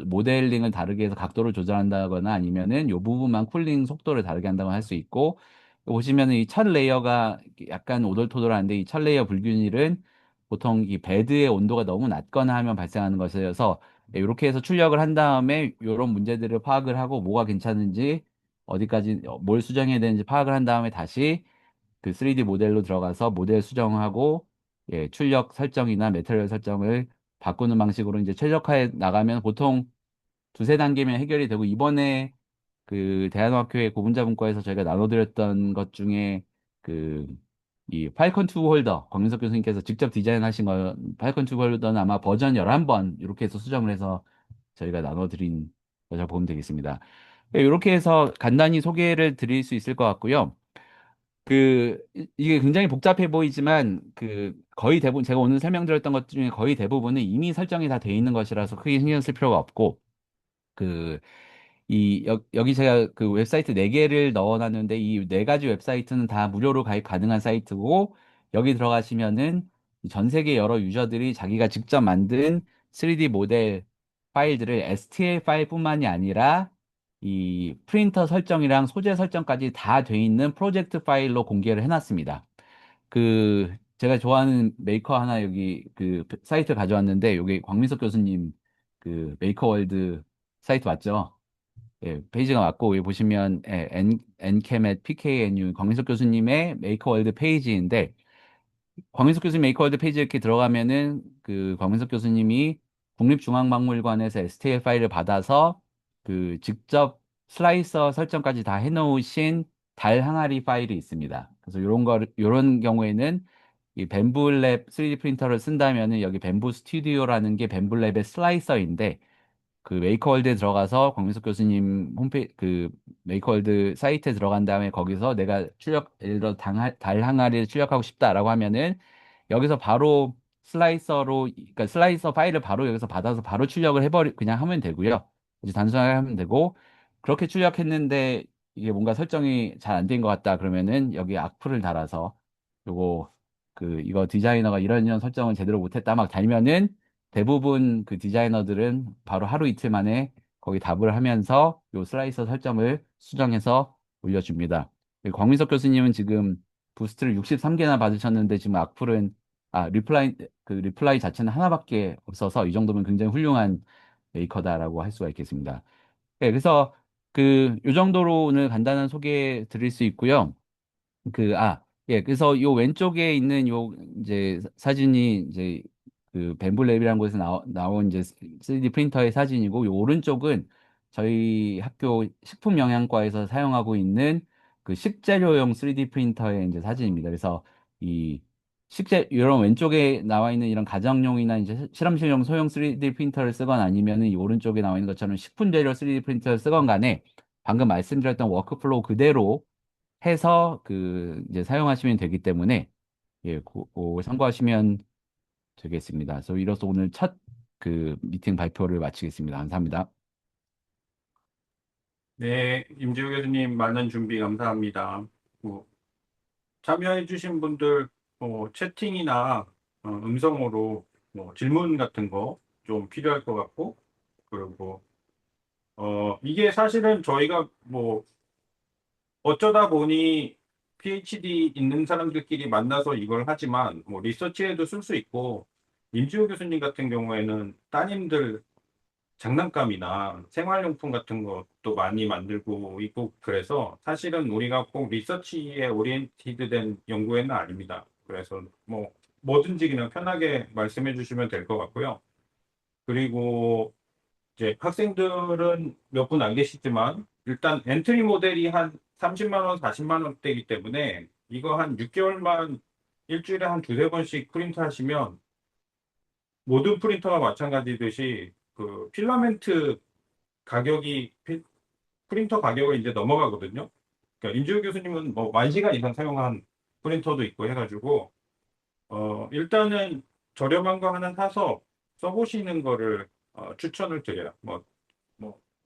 모델링을 다르게 해서 각도를 조절한다거나 아니면은 요 부분만 쿨링 속도를 다르게 한다고 할 수 있고, 보시면은 이 첫 레이어가 약간 오돌토돌한데 이 첫 레이어 불균일은 보통 이 베드의 온도가 너무 낮거나 하면 발생하는 것이어서 이렇게 해서 출력을 한 다음에 이런 문제들을 파악을 하고 뭐가 괜찮은지 어디까지 뭘 수정해야 되는지 파악을 한 다음에 다시 그 3D 모델로 들어가서 모델 수정하고 예, 출력 설정이나 메테리얼 설정을 바꾸는 방식으로 이제 최적화해 나가면 보통 두세 단계면 해결이 되고 이번에 그 대한학교의 고분자분과에서 저희가 나눠드렸던 것 중에 그 이 팔컨 튜브 홀더 광민석 교수님께서 직접 디자인하신 거 팔컨 튜브 홀더는 아마 버전 11번 이렇게 해서 수정을 해서 저희가 나눠드린 거라고 보면 되겠습니다. 이렇게 해서 간단히 소개를 드릴 수 있을 것 같고요. 이게 굉장히 복잡해 보이지만 거의 대부분 제가 오늘 설명드렸던 것 중에 거의 대부분은 이미 설정이 다 돼 있는 것이라서 크게 신경 쓸 필요가 없고 그 여기 제가 그 웹사이트 4개를 넣어놨는데 이 4가지 웹사이트는 다 무료로 가입 가능한 사이트고 여기 들어가시면은 전 세계 여러 유저들이 자기가 직접 만든 3D 모델 파일들을 STL 파일뿐만이 아니라 이 프린터 설정이랑 소재 설정까지 다 돼 있는 프로젝트 파일로 공개를 해놨습니다. 제가 좋아하는 메이커 하나 여기 사이트 가져왔는데 여기 광민석 교수님 메이커월드 사이트 맞죠? 예, 페이지가 맞고, 여기 보시면, 예, NCAM PKNU 광민석 교수님의 메이커월드 페이지인데, 광민석 교수님 메이커월드 페이지 이렇게 들어가면은, 광민석 교수님이 국립중앙박물관에서 STL 파일을 받아서, 직접 슬라이서 설정까지 다 해놓으신 달 항아리 파일이 있습니다. 그래서 요런 경우에는, 이 벤블랩 3D 프린터를 쓴다면은, 여기 벤부 스튜디오라는 게 벤블랩의 슬라이서인데, 메이커월드에 들어가서 광민석 교수님 메이커월드 사이트에 들어간 다음에 거기서 내가 예를 들어 달 항아리를 출력하고 싶다라고 하면은 여기서 바로 그러니까 슬라이서 파일을 바로 여기서 받아서 바로 출력을 그냥 하면 되고요. 아주 단순하게 하면 되고, 그렇게 출력했는데 이게 뭔가 설정이 잘 안 된 것 같다 그러면은 여기 악플을 달아서 요거, 이거 디자이너가 이런 설정을 제대로 못했다 막 달면은 대부분 디자이너들은 바로 하루 이틀 만에 거기 답을 하면서 요 슬라이서 설정을 수정해서 올려줍니다. 광민석 교수님은 지금 부스트를 63개나 받으셨는데 지금 악플은 리플라이 자체는 하나밖에 없어서 이 정도면 굉장히 훌륭한 메이커다라고 할 수가 있겠습니다. 네, 그래서 요 정도로 오늘 간단한 소개 드릴 수 있고요. 예, 그래서 요 왼쪽에 있는 요 이제 사진이 이제 벤블랩이라는 곳에서 나온 이제 3D 프린터의 사진이고, 요 오른쪽은 저희 학교 식품영양과에서 사용하고 있는 식재료용 3D 프린터의 이제 사진입니다. 그래서 이 이런 왼쪽에 나와 있는 이런 가정용이나 이제 실험실용 소형 3D 프린터를 쓰건 아니면은 이 오른쪽에 나와 있는 것처럼 식품 재료 3D 프린터를 쓰건 간에 방금 말씀드렸던 워크플로우 그대로 해서 이제 사용하시면 되기 때문에 예, 참고하시면 되겠습니다. 그래서 이로써 오늘 첫 미팅 발표를 마치겠습니다. 감사합니다. 네, 임지우 교수님 많은 준비 감사합니다. 뭐, 참여해주신 분들 채팅이나 음성으로 질문 같은 거 좀 필요할 것 같고, 그리고 이게 사실은 저희가 뭐 어쩌다 보니 PhD 있는 사람들끼리 만나서 이걸 하지만 뭐 리서치에도 쓸 수 있고, 임지호 교수님 같은 경우에는 따님들 장난감이나 생활용품 같은 것도 많이 만들고 있고, 그래서 사실은 우리가 꼭 리서치에 오리엔티드 된 연구회는 아닙니다. 그래서 뭐 뭐든지 그냥 편하게 말씀해 주시면 될 것 같고요. 그리고 이제 학생들은 몇 분 안 계시지만 일단 엔트리 모델이 한 30만 원, 40만 원대이기 때문에 이거 한 6개월만 일주일에 한 두세 번씩 프린트 하시면 모든 프린터가 마찬가지듯이 필라멘트 가격이 프린터 가격을 이제 넘어가거든요. 그러니까 임지우 교수님은 뭐 10,000시간 이상 사용한 프린터도 있고 해가지고 일단은 저렴한 거 하나 사서 써보시는 거를 추천을 드려요. 뭐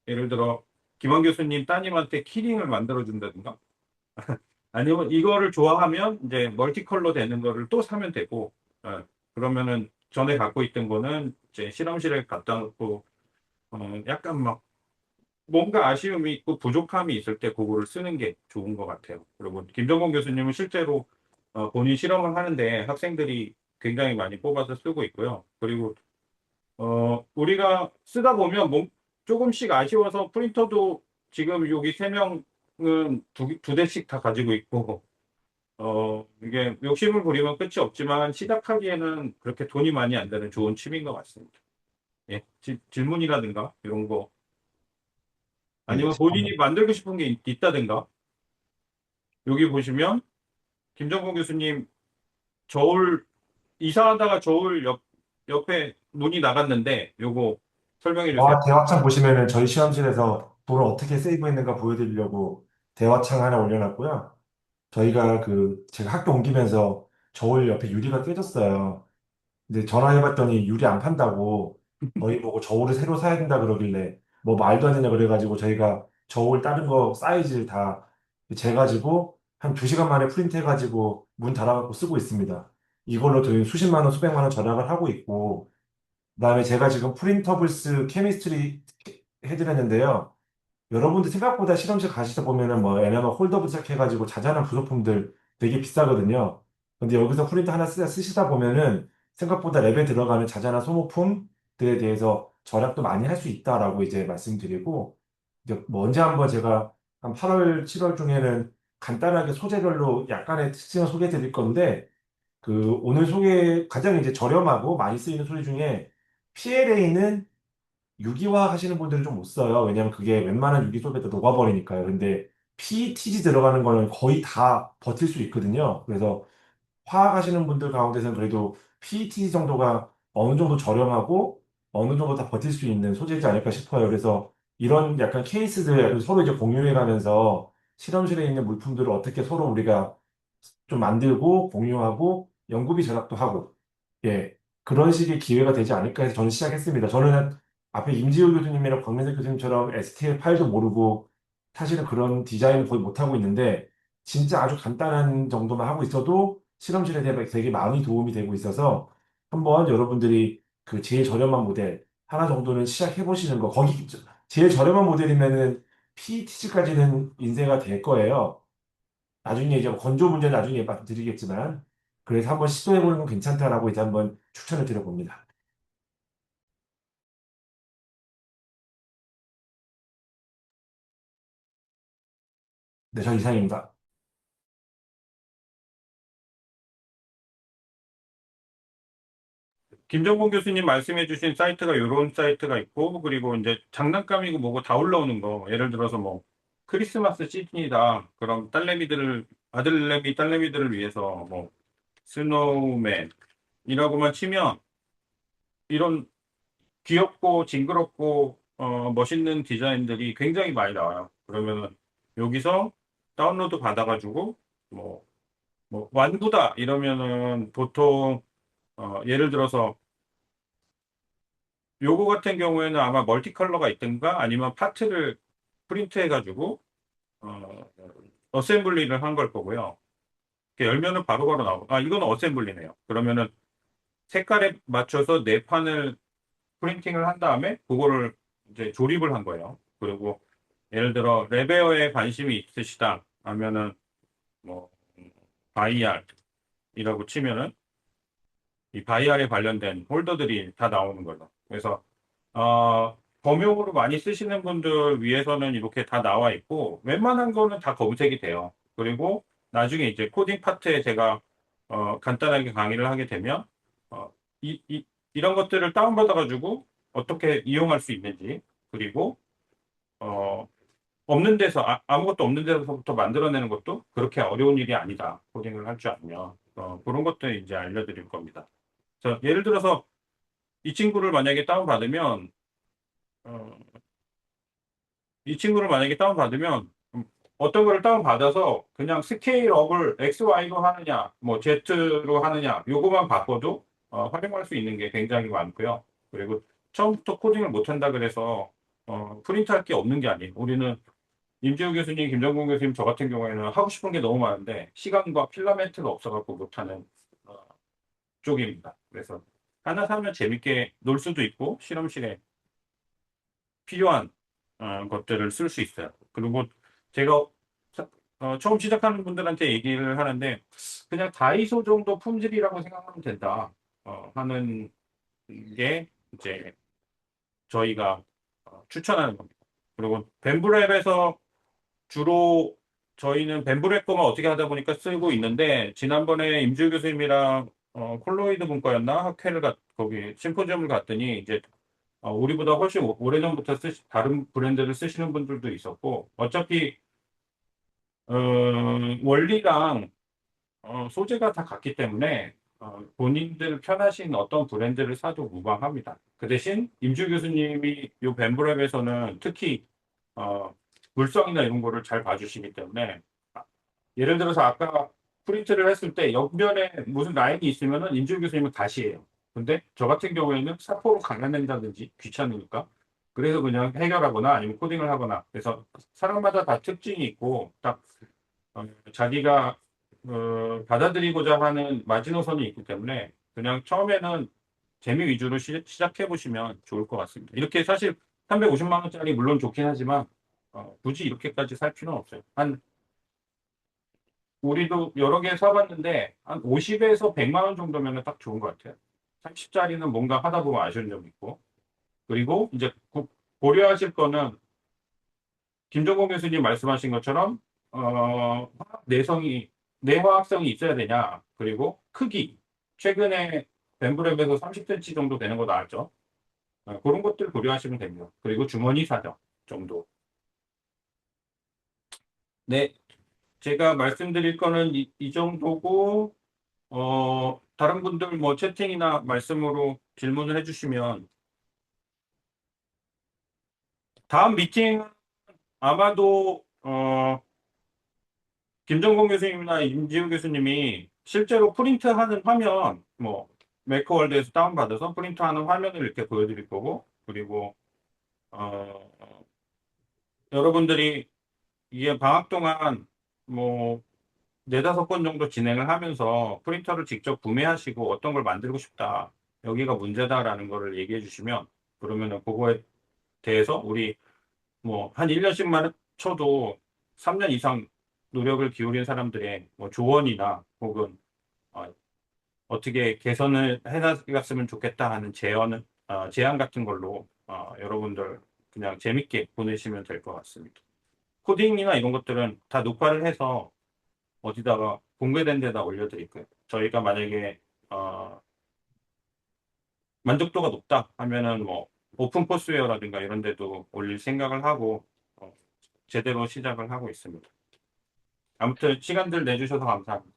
예를 들어 김원 교수님 따님한테 키링을 만들어 준다든가 아니면 이거를 좋아하면 이제 멀티컬러 되는 거를 또 사면 되고 그러면은 전에 갖고 있던 거는 이제 실험실에 갖다 놓고 약간 막 뭔가 아쉬움이 있고 부족함이 있을 때 그거를 쓰는 게 좋은 것 같아요. 그리고 김정건 교수님은 실제로 본인 실험을 하는데 학생들이 굉장히 많이 뽑아서 쓰고 있고요. 그리고 우리가 쓰다 보면 조금씩 아쉬워서 프린터도 지금 여기 세 명은 두 대씩 다 가지고 있고, 이게 욕심을 부리면 끝이 없지만 시작하기에는 그렇게 돈이 많이 안 드는 좋은 취미인 것 같습니다. 예, 질문이라든가 이런 거. 네, 아니면 본인이 만들고 싶은 게 있다든가. 여기 보시면 김정곤 교수님 저울 이사하다가 저울 옆에 문이 나갔는데 요거 설명해 주세요. 대화창 보시면은 저희 시험실에서 돈을 어떻게 세이브했는가 보여드리려고 대화창 하나 올려놨고요. 저희가 제가 학교 옮기면서 저울 옆에 유리가 깨졌어요. 근데 전화해봤더니 유리 안 판다고 저희 보고 저울을 새로 사야 된다 그러길래 뭐 말도 안 되냐 그래가지고 저희가 저울 다른 거 사이즈 다 재가지고 한 2시간 만에 프린트해가지고 문 닫아갖고 쓰고 있습니다. 이걸로 저희 수십만 원, 수백만 원 절약을 하고 있고 그다음에 제가 지금 프린터블스 케미스트리 해드렸는데요. 여러분들 생각보다 실험실 가시다 보면은 뭐 에나멜 홀더부터 시작해가지고 자잘한 부속품들 되게 비싸거든요. 근데 여기서 프린터 하나 쓰시다 보면은 생각보다 랩에 들어가는 자잘한 소모품들에 대해서 절약도 많이 할 수 있다라고 이제 말씀드리고 이제 뭐 언제 한번 제가 한 8월, 7월 중에는 간단하게 소재별로 약간의 특징을 소개해 드릴 건데 오늘 가장 이제 저렴하고 많이 쓰이는 소재 중에 PLA는 유기화 하시는 분들은 좀 못 써요. 왜냐면 그게 웬만한 유기 소비에다 녹아버리니까요. 근데 PETG 들어가는 거는 거의 다 버틸 수 있거든요. 그래서 화학 하시는 분들 가운데서는 그래도 PETG 정도가 어느 정도 저렴하고 어느 정도 다 버틸 수 있는 소재지 않을까 싶어요. 그래서 이런 약간 케이스들 서로 이제 공유해 가면서 실험실에 있는 물품들을 어떻게 서로 우리가 좀 만들고 공유하고 연구비 절약도 하고 예 그런 식의 기회가 되지 않을까 해서 저는 시작했습니다. 저는 앞에 임지호 교수님이랑 박민석 교수님처럼 STL 파일도 모르고 사실은 그런 디자인을 거의 못하고 있는데 진짜 아주 간단한 정도만 하고 있어도 실험실에 되게 많이 도움이 되고 있어서 한번 여러분들이 그 제일 저렴한 모델 하나 정도는 시작해 보시는 거 거기 제일 저렴한 모델이면은 PETG까지는 인쇄가 될 거예요. 나중에 이제 건조 문제 나중에 말씀드리겠지만 그래서 한번 시도해보는 건 괜찮다라고 이제 한번 추천을 드려봅니다. 네, 저 이상입니다. 김정곤 교수님 말씀해 주신 사이트가 이런 사이트가 있고, 그리고 이제 장난감이고 뭐고 다 올라오는 거. 예를 들어서 뭐, 크리스마스 시즌이다. 그럼 아들내미, 딸내미들을 위해서 뭐, 스노우맨이라고만 치면, 이런 귀엽고 징그럽고, 멋있는 디자인들이 굉장히 많이 나와요. 그러면은, 여기서 다운로드 받아가지고, 뭐, 완구다. 이러면은 보통, 예를 들어서, 요거 같은 경우에는 아마 멀티 컬러가 있든가 아니면 파트를 프린트 해가지고 어셈블리를 한 걸 거고요. 이렇게 열면은 바로바로 나오고 이거는 어셈블리네요. 그러면은 색깔에 맞춰서 네 판을 프린팅을 한 다음에 그거를 이제 조립을 한 거예요. 그리고 예를 들어 레베어에 관심이 있으시다 하면은 뭐 바이알이라고 치면은 이 바이알에 관련된 홀더들이 다 나오는 거죠. 그래서 범용으로 많이 쓰시는 분들 위해서는 이렇게 다 나와 있고, 웬만한 거는 다 검색이 돼요. 그리고 나중에 이제 코딩 파트에 제가, 간단하게 강의를 하게 되면, 어, 이런 것들을 다운받아가지고 어떻게 이용할 수 있는지, 그리고, 어, 없는 데서, 아무것도 없는 데서부터 만들어내는 것도 그렇게 어려운 일이 아니다. 코딩을 할 줄 알면. 그런 것들 이제 알려드릴 겁니다. 예를 들어서 이 친구를 만약에 다운받으면, 어, 이 친구를 만약에 다운받으면 어떤 거를 다운받아서 그냥 스케일업을 XY로 하느냐, 뭐 Z로 하느냐, 요거만 바꿔도 활용할 수 있는 게 굉장히 많고요. 그리고 처음부터 코딩을 못한다 그래서 프린트할 게 없는 게 아니에요. 우리는 임지우 교수님, 김정근 교수님 저 같은 경우에는 하고 싶은 게 너무 많은데 시간과 필라멘트가 없어갖고 못하는 어, 쪽입니다. 그래서 하나 사면 재밌게 놀 수도 있고 실험실에 필요한 것들을 쓸 수 있어요. 그리고 제가 처음 시작하는 분들한테 얘기를 하는데 그냥 다이소 정도 품질이라고 생각하면 된다 하는 게 이제 저희가 추천하는 겁니다. 그리고 벤브랩에서 주로 저희는 벤브랩 거만 어떻게 하다 보니까 쓰고 있는데 지난번에 임주 교수님이랑 콜로이드 문과였나 학회를 거기 심포지엄을 갔더니 이제 우리보다 훨씬 오래전부터 다른 브랜드를 쓰시는 분들도 있었고, 어차피, 원리랑 소재가 다 같기 때문에 본인들 편하신 어떤 브랜드를 사도 무방합니다. 그 대신 임주 교수님이 이 벤브랩에서는 특히 어, 물성이나 이런 거를 잘 봐주시기 때문에 예를 들어서 아까 프린트를 했을 때 옆면에 무슨 라인이 있으면은 임주 교수님은 다시해요. 근데 저 같은 경우에는 사포로 갈라낸다든지 귀찮으니까 그래서 그냥 해결하거나 아니면 코딩을 하거나 그래서 사람마다 다 특징이 있고 딱 자기가 받아들이고자 하는 마지노선이 있기 때문에 그냥 처음에는 재미 위주로 시작해 보시면 좋을 것 같습니다. 이렇게 사실 350만 원짜리 물론 좋긴 하지만 굳이 이렇게까지 살 필요는 없어요. 한 우리도 여러 개 사봤는데 한 50에서 100만 원 정도면 딱 좋은 것 같아요. 30짜리는 뭔가 하다 보면 아쉬운 점이 있고 그리고 이제 고려하실 거는 김정공 교수님 말씀하신 것처럼 화학 내성이 내화학성이 있어야 되냐 그리고 크기 최근에 벤브랩에서 30cm 정도 되는 거 나왔죠. 그런 것들 고려하시면 됩니다. 그리고 주머니 사정 정도. 네, 제가 말씀드릴 거는 이 정도고 다른 분들 뭐 채팅이나 말씀으로 질문을 해주시면 다음 미팅 아마도 김정공 교수님이나 임지우 교수님이 실제로 프린트하는 화면, 뭐, 메이커월드에서 다운받아서 프린트하는 화면을 이렇게 보여드릴 거고, 그리고, 어, 여러분들이 이게 방학 동안 뭐, 네다섯 번 정도 진행을 하면서 프린터를 직접 구매하시고 어떤 걸 만들고 싶다. 여기가 문제다라는 거를 얘기해 주시면, 그러면은 그거에 대해서 우리 뭐, 한 1년씩만 쳐도 3년 이상 노력을 기울인 사람들의 뭐 조언이나 혹은 어, 떻게 개선을 해나갔으면 좋겠다 하는 제안 같은 걸로 여러분들 그냥 재밌게 보내시면 될 것 같습니다. 코딩이나 이런 것들은 다 녹화를 해서 어디다가 공개된 데다 올려드릴 거예요. 저희가 만약에 어, 만족도가 높다 하면은 뭐 오픈포스웨어라든가 이런 데도 올릴 생각을 하고 어, 제대로 시작을 하고 있습니다. 아무튼 시간들 내주셔서 감사합니다.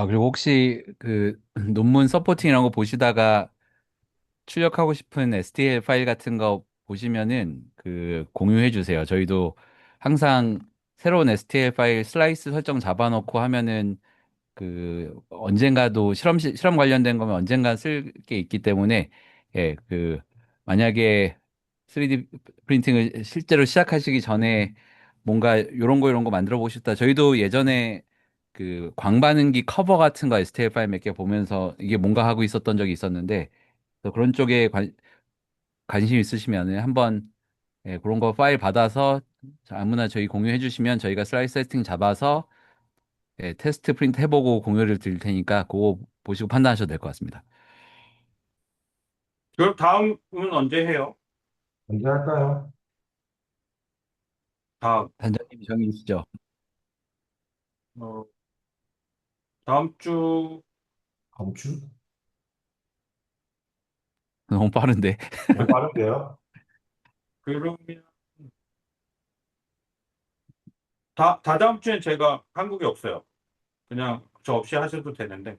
그리고 혹시 그 논문 서포팅 이런 거 보시다가 출력하고 싶은 STL 파일 같은 거 보시면은 그 공유해 주세요. 저희도 항상 새로운 STL 파일 슬라이스 설정 잡아놓고 하면은 그 언젠가도 실험 관련된 거면 언젠가 쓸 게 있기 때문에 그 만약에 3D 프린팅을 실제로 시작하시기 전에 뭔가 요런 거 만들어 보고 싶다. 저희도 예전에 그 광반응기 커버 같은 거 STL 파일 몇 개 보면서 이게 뭔가 하고 있었던 적이 있었는데 그래서 그런 쪽에 관심 있으시면 한번 그런 거 파일 받아서 아무나 저희 공유해 주시면 저희가 슬라이스 세팅 잡아서 테스트 프린트 해보고 공유를 드릴 테니까 그거 보시고 판단하셔도 될 것 같습니다. 그럼 다음은 언제 해요? 언제 할까요? 다음, 단장님 정해 주시죠. 어, 다음 주, 다음 주? 너무 빠른데. 너무 빠른데요? 그러면, 다다음 주엔 제가 한국에 없어요. 그냥 저 없이 하셔도 되는데,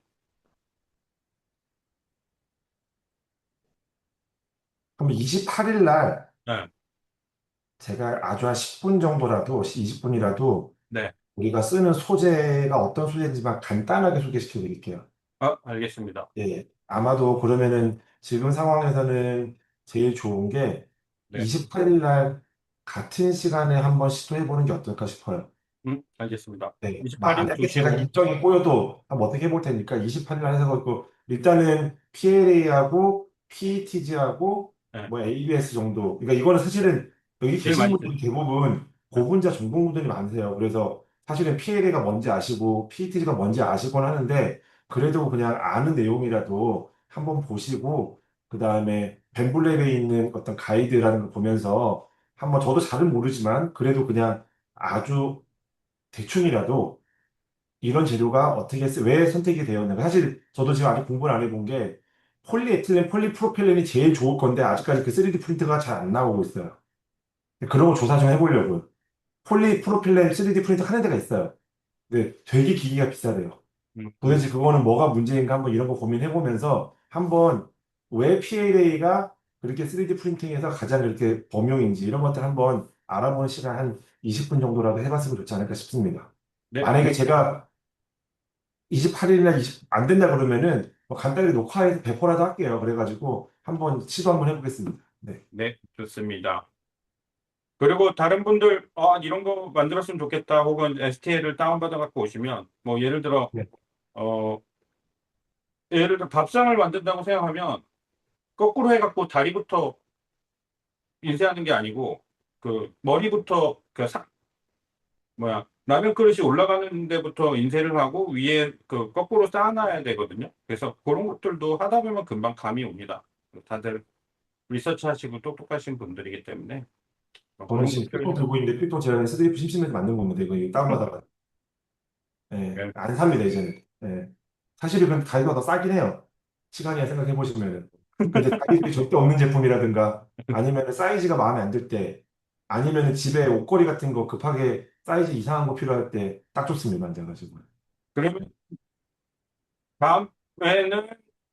그럼 28일 날 네, 제가 아주 한 10분 정도라도, 20분이라도 네. 우리가 쓰는 소재가 어떤 소재인지만 간단하게 소개시켜 드릴게요. 알겠습니다. 예. 아마도 그러면은 지금 상황에서는 제일 좋은 게 네, 28일 날 같은 시간에 한번 시도해 보는 게 어떨까 싶어요. 알겠습니다. 네. 28일 만약에 제가 2시로, 일정이 꼬여도 한번 어떻게 해볼 테니까 28일 날 해서 그 일단은 PLA하고 PETG하고 네, 뭐 ABS 정도. 그러니까 이거는 사실은 여기 제일 계신 많이 분들이 쓰죠. 대부분 고분자 전공분들이 많으세요. 그래서 사실은 PLA가 뭔지 아시고 PETG가 뭔지 아시곤 하는데 그래도 그냥 아는 내용이라도 한번 보시고 그 다음에 벤블랩에 있는 어떤 가이드라는 걸 보면서 한번 저도 잘은 모르지만 그래도 그냥 아주 대충이라도 이런 재료가 왜 선택이 되었는가. 사실 저도 지금 아직 공부를 안 해본 게 폴리에틸렌, 폴리프로필렌이 제일 좋을 건데 아직까지 그 3D 프린트가 잘 안 나오고 있어요. 그런 거 조사 좀 해보려고요. 폴리프로필렌 3D 프린트 하는 데가 있어요. 근데 되게 기기가 비싸대요. 음, 도대체 그거는 뭐가 문제인가 한번 이런 거 고민해보면서 한번 왜 PLA가 그렇게 3D 프린팅에서 가장 그렇게 범용인지 이런 것들 한번 알아보는 시간 한 20분 정도라도 해봤으면 좋지 않을까 싶습니다. 네, 만약에 제가 28일이나 20, 안 된다 그러면은 뭐 간단히 녹화해서 배포라도 할게요. 그래가지고 한번 시도 한번 해보겠습니다. 네. 네, 좋습니다. 그리고 다른 분들, 이런 거 만들었으면 좋겠다, 혹은 STL을 다운받아 갖고 오시면, 뭐, 네. 어, 예를 들어 밥상을 만든다고 생각하면, 거꾸로 해갖고 다리부터 인쇄하는 게 아니고, 그, 머리부터, 라면 그릇이 올라가는 데부터 인쇄를 하고, 위에 그, 거꾸로 쌓아놔야 되거든요. 그래서 그런 것들도 하다 보면 금방 감이 옵니다. 다들 리서치 하시고 똑똑하신 분들이기 때문에, 저는 그런 지금 필통 것들, 들고 있는데 필통 제가 스트리프 심심해서 만든 겁니다. 이거 다운받아가. 예, 안 삽니다, 이제는. 예. 사실은 근데 가격이 더 싸긴 해요. 시간이야 생각해 보시면은. 근데 가격이 절대 없는 제품이라든가 아니면 사이즈가 마음에 안 들 때 아니면 집에 옷걸이 같은 거 급하게 사이즈 이상한 거 필요할 때 딱 좋습니다, 앉아가지고. 그러면 다음에는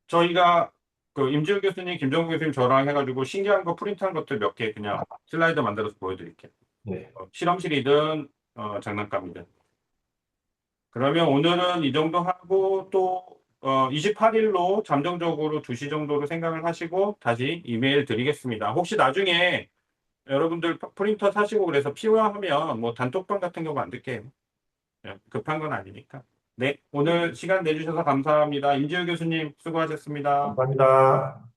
저희가 그 임지훈 교수님, 김정국 교수님 저랑 해가지고 신기한 거 프린트한 것들 몇 개 그냥 슬라이드 만들어서 보여드릴게요. 네. 실험실이든 장난감이든. 그러면 오늘은 이 정도 하고 또 28일로 잠정적으로 2시 정도로 생각을 하시고 다시 이메일 드리겠습니다. 혹시 나중에 여러분들 프린터 사시고 그래서 필요하면 뭐 단톡방 같은 거 만들게요. 급한 건 아니니까. 네, 오늘 시간 내주셔서 감사합니다. 임지훈 교수님 수고하셨습니다. 감사합니다.